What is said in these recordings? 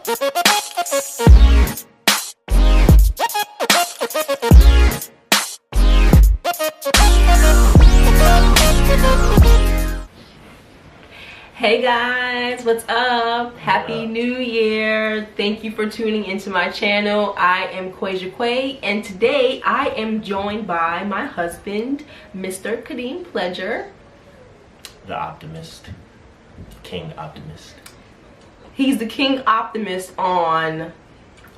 Hey guys, what's up? Happy New Year. Thank you for tuning into my channel. I am Quasia Quay, and today I am joined by my husband, Mr. Kadeem Pledger. The optimist. King Optimist. He's the King Optimist on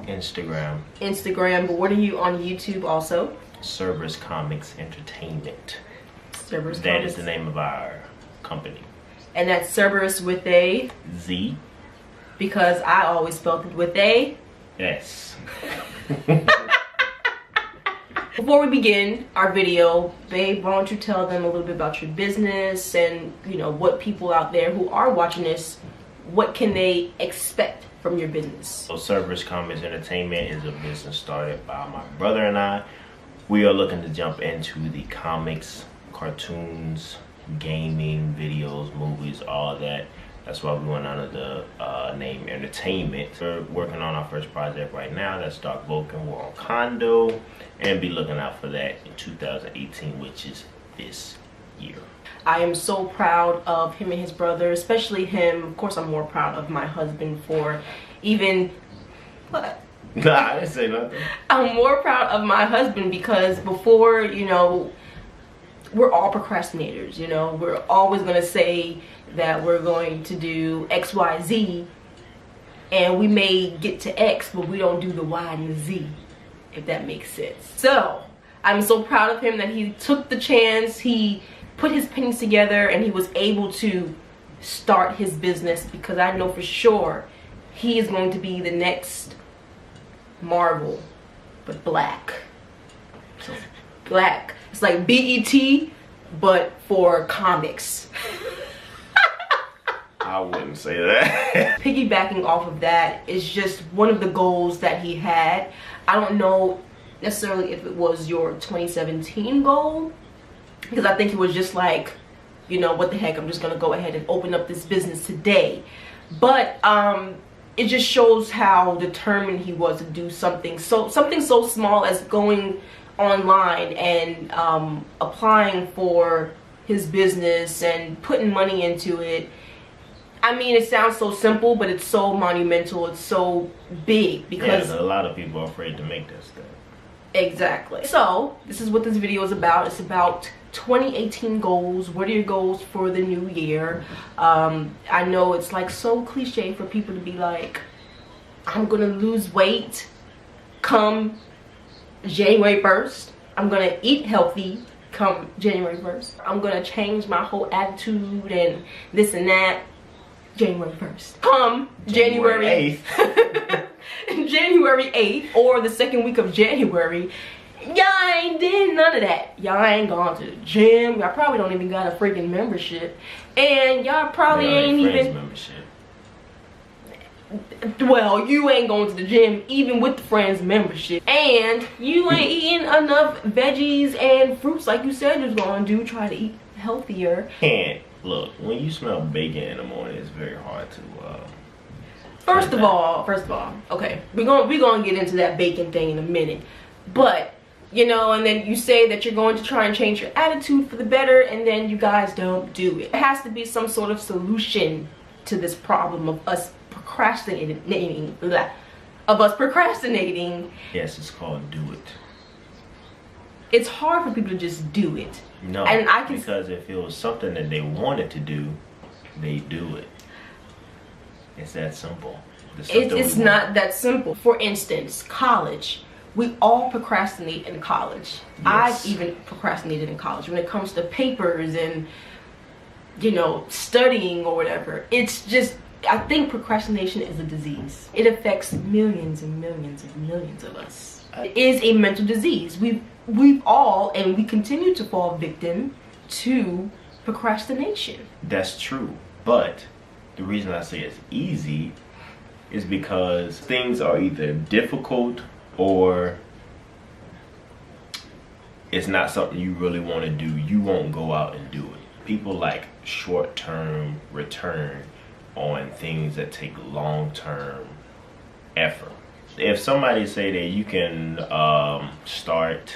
Instagram, but what are you on YouTube also? Cerberus Comics Entertainment. Cerberus That Comics. is the name of our company. And that's Cerberus with a Z. because I always spelled it with a S. Before we begin our video, babe, why don't you tell them a little bit about your business and, you know, what people out there who are watching this, what can they expect from your business? So Cerberus Comics Entertainment is a business started by my brother and I. We are looking to jump into the comics, cartoons, gaming, videos, movies, all that. That's why we went under the name Entertainment. We're working on our first project right now. That's Dark Vulcan War on Kondo, and be looking out for that in 2018, which is this year. I am so proud of him and his brother, especially him. Of course, I'm more proud of my husband for even... What? Nah, I didn't say nothing. I'm more proud of my husband because before, you know, we're all procrastinators, you know. We're always going to say that we're going to do X, Y, Z, and we may get to X, but we don't do the Y and the Z, if that makes sense. So, I'm so proud of him that he took the chance, he put his pennies together, and he was able to start his business, because I know for sure he is going to be the next Marvel, but black. So, black. It's like BET, but for comics. I wouldn't say that. Piggybacking off of that is just one of the goals that he had. I don't know necessarily if it was your 2017 goal, because I think it was just like, you know, what the heck, I'm just gonna go ahead and open up this business today. But it just shows how determined he was to do something so small as going online and applying for his business and putting money into it. I mean, it sounds so simple, but it's so monumental, it's so big, because a lot of people are afraid to make that step. Exactly. So this is what this video is about. It's about 2018 goals. What are your goals for the new year? I know it's like so cliche for people to be like, I'm gonna lose weight come January 1st. I'm gonna eat healthy come January 1st. I'm gonna change my whole attitude and this and that January 1st. Come January 8th. January 8th or the second week of January, y'all ain't did none of that. Y'all ain't gone to the gym. Y'all probably don't even got a freaking membership. And y'all probably ain't even... membership. Well, you ain't going to the gym even with the friends membership, and you ain't eating enough veggies and fruits like you said you was gonna do. Try to eat healthier. And look, when you smell bacon in the morning, it's very hard to First of all, okay, we're gonna get into that bacon thing in a minute, but you know, and then you say that you're going to try and change your attitude for the better, and then you guys don't do it. There has to be some sort of solution to this problem of us procrastinating. Yes, it's called do it. It's hard for people to just do it. No, and I can, because if it was something that they wanted to do, they do it. It's that simple. It's not that simple. For instance, college. We all procrastinate in college. Yes. I've even procrastinated in college when it comes to papers and, you know, studying or whatever. It's just, I think procrastination is a disease. It affects millions and millions and millions of us. It is a mental disease. We've all, and we continue to fall victim to procrastination. That's true, but the reason I say it's easy is because things are either difficult or it's not something you really want to do. You won't go out and do it. People like short-term return on things that take long-term effort. If somebody say that you can start,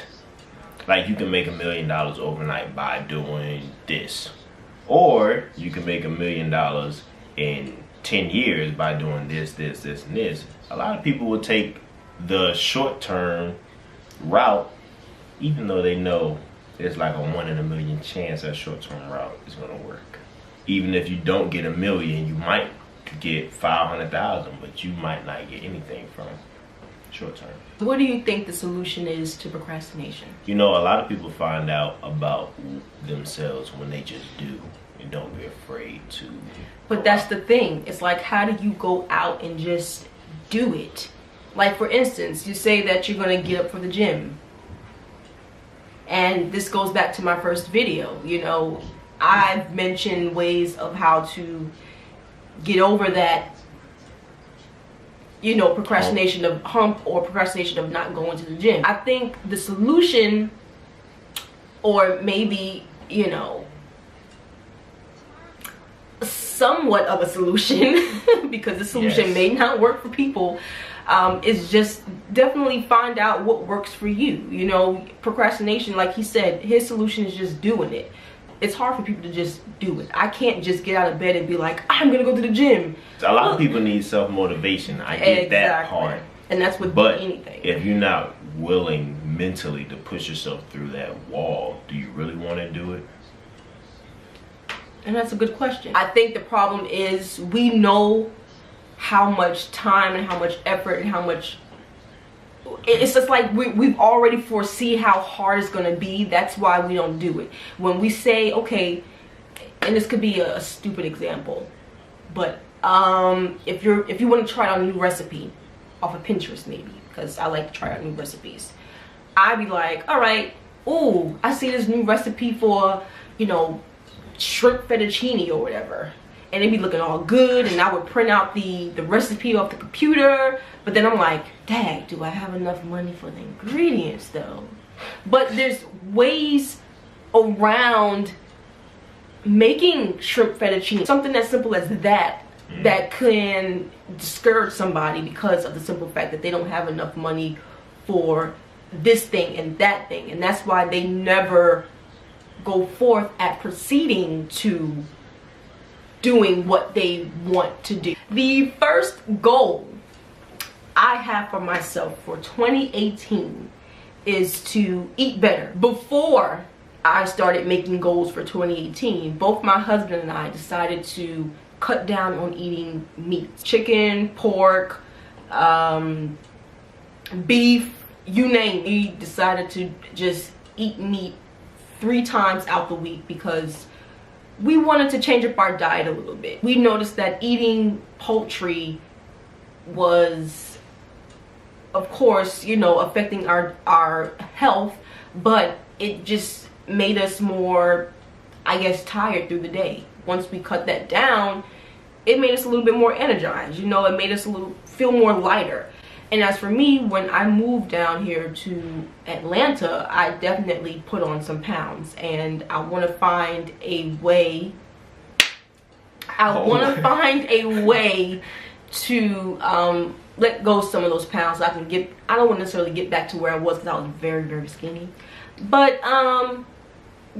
like you can make $1 million overnight by doing this, or you can make $1 million in 10 years by doing this, this, this, and this. A lot of people will take the short-term route, even though they know there's like a 1 in a million chance that short-term route is gonna work. Even if you don't get $1 million, you might get 500,000, but you might not get anything from short-term. What do you think the solution is to procrastination? You know, a lot of people find out about themselves when they just do, and don't be afraid to. But that's the thing. It's like, how do you go out and just do it? Like, for instance, you say that you're gonna get up for the gym. And this goes back to my first video. You know, I've mentioned ways of how to get over that, you know, procrastination of hump, or procrastination of not going to the gym. I think the solution, or maybe, you know, somewhat of a solution, because the solution may not work for people, is just definitely find out what works for you. You know, procrastination, like he said, his solution is just doing it. It's hard for people to just do it. I can't just get out of bed and be like, I'm gonna go to the gym. A lot of people need self-motivation. I get that part. And that's with anything. If you're not willing mentally to push yourself through that wall, do you really want to do it? And that's a good question. I think the problem is we know how much time and how much effort and how much, it's just like we've already foresee how hard it's gonna be. That's why we don't do it. When we say, okay, and this could be a stupid example, but if you want to try out a new recipe off of Pinterest, maybe, because I like to try out new recipes, I'd be like, all right, ooh, I see this new recipe for, you know, shrimp fettuccine or whatever, and it'd be looking all good, and I would print out the recipe off the computer, but then I'm like, dang, do I have enough money for the ingredients though? But there's ways around making shrimp fettuccine, something as simple as that, that can discourage somebody because of the simple fact that they don't have enough money for this thing and that thing, and that's why they never go forth at proceeding to doing what they want to do. The first goal I have for myself for 2018 is to eat better. Before I started making goals for 2018, both my husband and I decided to cut down on eating meat. Chicken, pork, beef, you name it. We decided to just eat meat 3 times out the week because we wanted to change up our diet a little bit. We noticed that eating poultry was, of course, you know, affecting our health, but it just made us more, I guess, tired through the day. Once we cut that down, it made us a little bit more energized. You know, it made us feel more lighter. And as for me, when I moved down here to Atlanta, I definitely put on some pounds, and I want to find a way. To let go of some of those pounds so I can get. I don't want to necessarily get back to where I was because I was very, very skinny. But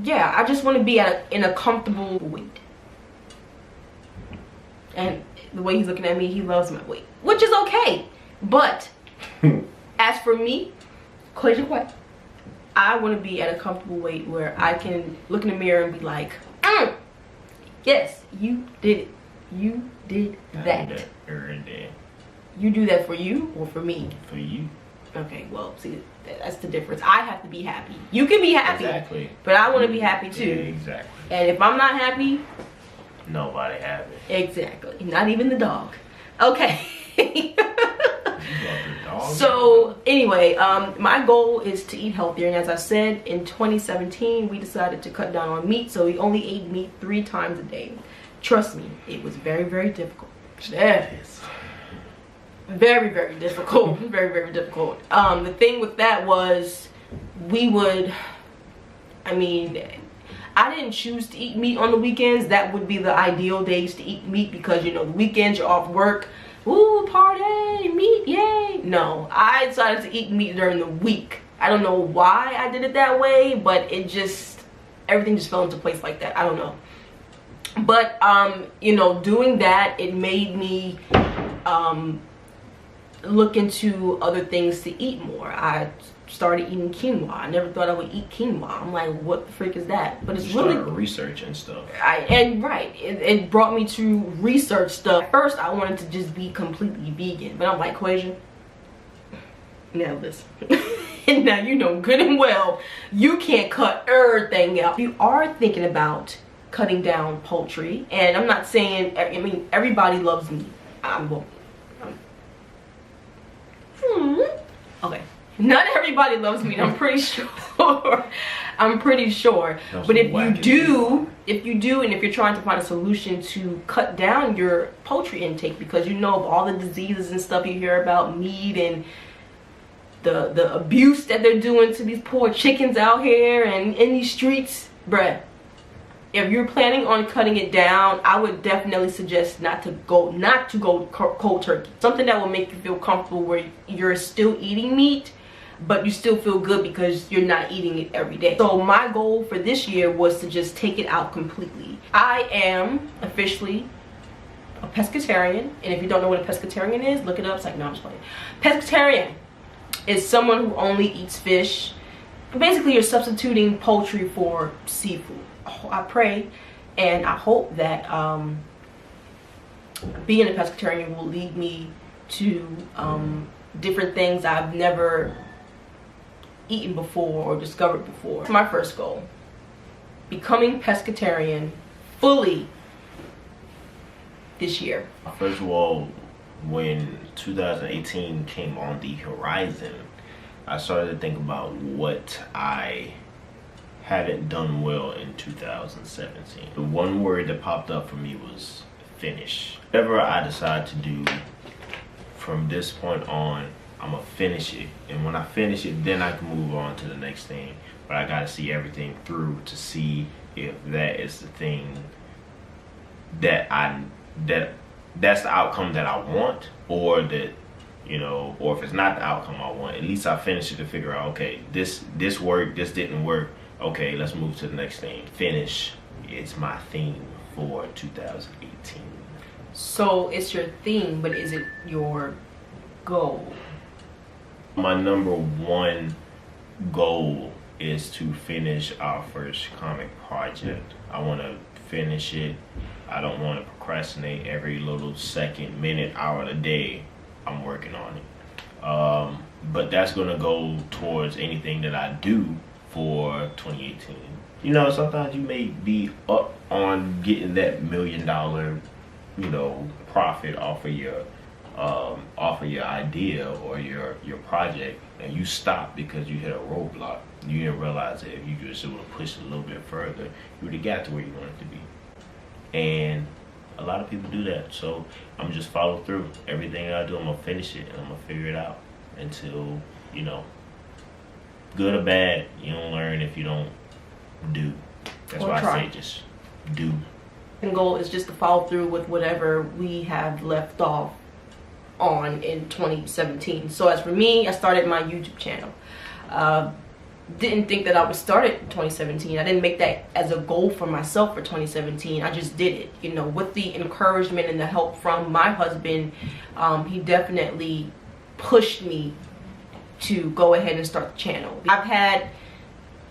yeah, I just want to be in a comfortable weight. And the way he's looking at me, he loves my weight, which is okay. But as for me, close your quiet. I want to be at a comfortable weight where I can look in the mirror and be like, yes, you did it. You did that. You do that for you or for me? For you. Okay, well, see, that's the difference. I have to be happy. You can be happy, exactly, but I want to be happy too. Yeah, exactly. And if I'm not happy, nobody happy. Exactly. Not even the dog. Okay. So anyway, my goal is to eat healthier, and as I said, in 2017 we decided to cut down on meat, so we only ate meat 3 times a day. Trust me, it was very, very difficult. That is very, very difficult. Very, very difficult. The thing with that was I didn't choose to eat meat on the weekends. That would be the ideal days to eat meat because, you know, the weekends you're off work. ooh, party, meat, yay. No, I decided to eat meat during the week. I don't know why I did it that way, but it just, everything just fell into place like that. I don't know. But, you know, doing that, it made me look into other things to eat more. I started eating quinoa. I never thought I would eat quinoa. I'm like, what the freak is that? But it's really research and stuff. It brought me to research stuff. At first, I wanted to just be completely vegan, but I'm like, Quasia, now listen. And now you know good and well you can't cut everything out. If you are thinking about cutting down poultry, and I'm not saying, I mean, everybody loves meat. Okay, not everybody loves meat, I'm pretty sure. I'm pretty sure. But if you do, and if you're trying to find a solution to cut down your poultry intake, because you know of all the diseases and stuff you hear about meat and the abuse that they're doing to these poor chickens out here and in these streets, bruh. If you're planning on cutting it down, I would definitely suggest not to go cold turkey. Something that will make you feel comfortable where you're still eating meat, but you still feel good because you're not eating it every day. So my goal for this year was to just take it out completely. I am officially a pescatarian, and if you don't know what a pescatarian is, look it up. It's like, no, I'm just playing. Pescatarian is someone who only eats fish. Basically, you're substituting poultry for seafood. I pray and I hope that being a pescatarian will lead me to different things I've never eaten before or discovered before. It's my first goal. Becoming pescatarian fully this year. First of all, when 2018 came on the horizon, I started to think about what I hadn't done well in 2017. The one word that popped up for me was finish. Whatever I decide to do from this point on, I'm gonna finish it. And when I finish it, then I can move on to the next thing. But I gotta see everything through to see if that is the thing that that's the outcome that I want, or that, you know, or if it's not the outcome I want, at least I finish it to figure out, okay, this worked, this didn't work. Okay, let's move to the next thing. Finish is my theme for 2018. So it's your theme, but is it your goal? My number one goal is to finish our first comic project. I want to finish it. I don't want to procrastinate every little second, minute, hour of the day. I'm working on it. But that's going to go towards anything that I do for 2018. You know, sometimes you may be up on getting that $1 million, you know, profit off of your idea or your project, and you stop because you hit a roadblock. You didn't realize that if you just would have pushed a little bit further, you would have got to where you wanted to be. And a lot of people do that. So I'm just follow through. Everything I do, I'm gonna finish it and I'm gonna figure it out until, you know, good or bad, you don't learn if you don't do. That's why I say just do. The goal is just to follow through with whatever we have left off on in 2017. So as for me, I started my YouTube channel. Didn't think that I would start it in 2017. I didn't make that as a goal for myself for 2017. I just did it, you know, with the encouragement and the help from my husband. He definitely pushed me to go ahead and start the channel. I've had,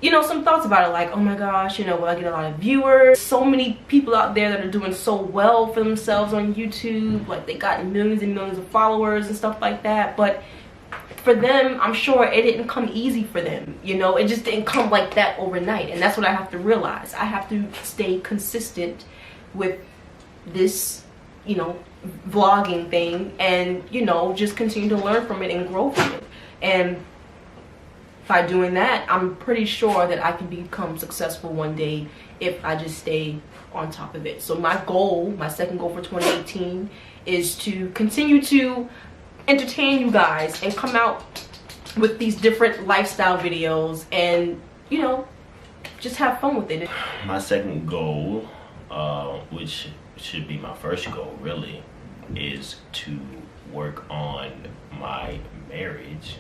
you know, some thoughts about it, like, oh my gosh, you know, will I get a lot of viewers? So many people out there that are doing so well for themselves on YouTube, like they got millions and millions of followers and stuff like that. But for them, I'm sure it didn't come easy for them, you know, it just didn't come like that overnight. And that's what I have to realize. I have to stay consistent with this, you know, vlogging thing, and, you know, just continue to learn from it and grow from it. And by doing that, I'm pretty sure that I can become successful one day if I just stay on top of it. So my goal, my second goal for 2018, is to continue to entertain you guys and come out with these different lifestyle videos and, you know, just have fun with it. My second goal, which should be my first goal really, is to work on my marriage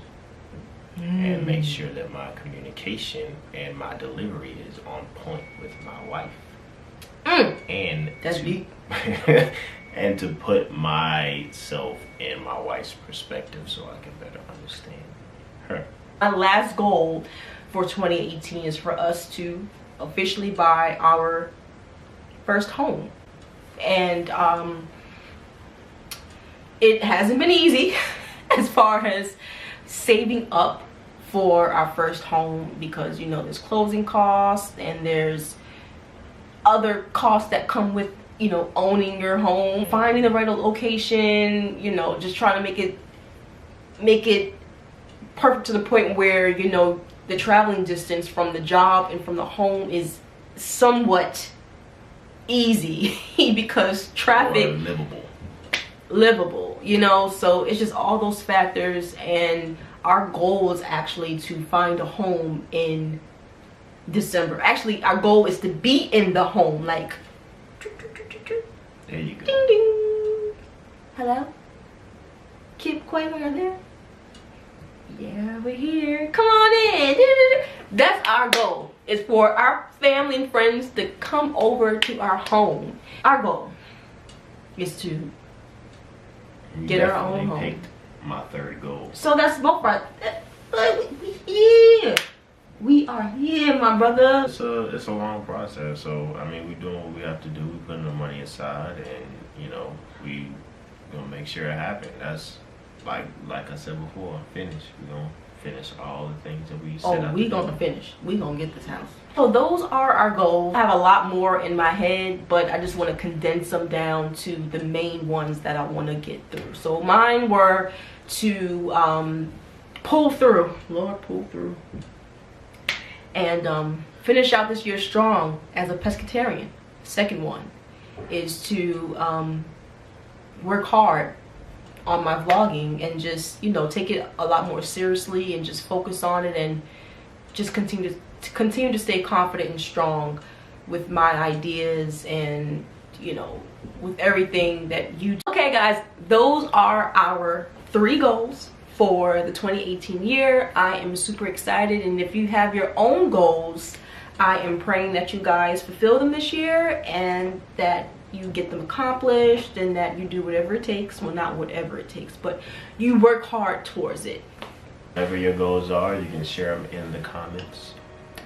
and make sure that my communication and my delivery is on point with my wife. And that's to, deep. and to put myself in my wife's perspective so I can better understand her. My last goal for 2018 is for us to officially buy our first home. And it hasn't been easy as far as saving up for our first home, because you know there's closing costs and there's other costs that come with, you know, owning your home, finding the right location, you know, just trying to make it perfect to the point where, you know, the traveling distance from the job and from the home is somewhat easy because traffic, or livable, you know. So it's just all those factors, and our goal is actually to find a home in December. Actually, our goal is to be in the home, like, there you go. ding ding. Hello? Kid Quay, are you there? Yeah, we're here. Come on in. That's our goal. Is for our family and friends to come over to our home. Our goal is to You get our own definitely home. picked my third goal. So that's both right. We here. We are here, my brother. It's a long process. So I mean, we're doing what we have to do. We're putting the money aside, and you know, we gonna make sure it happens. That's like I said before. We're gonna finish all the things that we set out We to gonna do. finish. We gonna get this house. So those are our goals. I have a lot more in my head, but I just want to condense them down to the main ones that I want to get through. So mine were to pull through. Lord, pull through. And finish out this year strong as a pescatarian. Second one is to work hard on my vlogging and just, you know, take it a lot more seriously and just focus on it and just continue to stay confident and strong with my ideas and, you know, with everything that you do. Okay guys, those are our 3 goals for the 2018 year. I am super excited, and if you have your own goals, I am praying that you guys fulfill them this year and that you get them accomplished and that you do whatever it takes. Well, not whatever it takes, but you work hard towards it. Whatever your goals are, you can share them in the comments.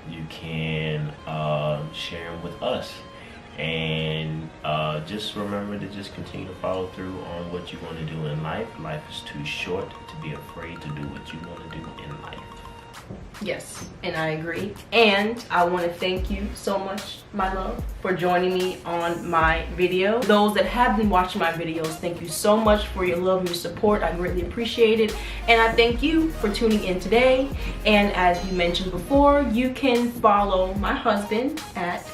You can share them with us. And just remember to just continue to follow through on what you want to do in life. Life is too short to be afraid to do what you want to do in life. Yes, and I agree. And I want to thank you so much, my love, for joining me on my video. Those that have been watching my videos, thank you so much for your love and your support. I greatly appreciate it. And I thank you for tuning in today. And as you mentioned before, you can follow my husband at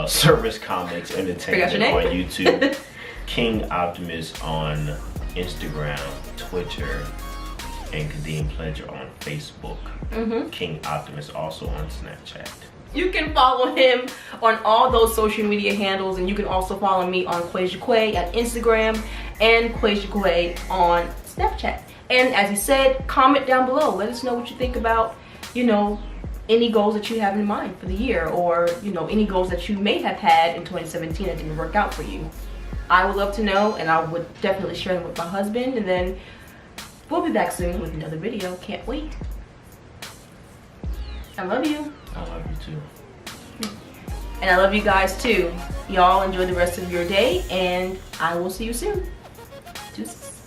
Service Comics Entertainment Forgot your on name? YouTube, King Optimus on Instagram, Twitter, and Kadeem Pledger on Facebook. King Optimus also on Snapchat. You can follow him on all those social media handles, and you can also follow me on Quasia Quay at Instagram and Quasia Quay on Snapchat. And as he said, comment down below. Let us know what you think about, you know, any goals that you have in mind for the year, or, you know, any goals that you may have had in 2017 that didn't work out for you. I would love to know, and I would definitely share them with my husband, and then we'll be back soon with another video. Can't wait. I love you. I love you too. And I love you guys too. Y'all enjoy the rest of your day, and I will see you soon. Deuces.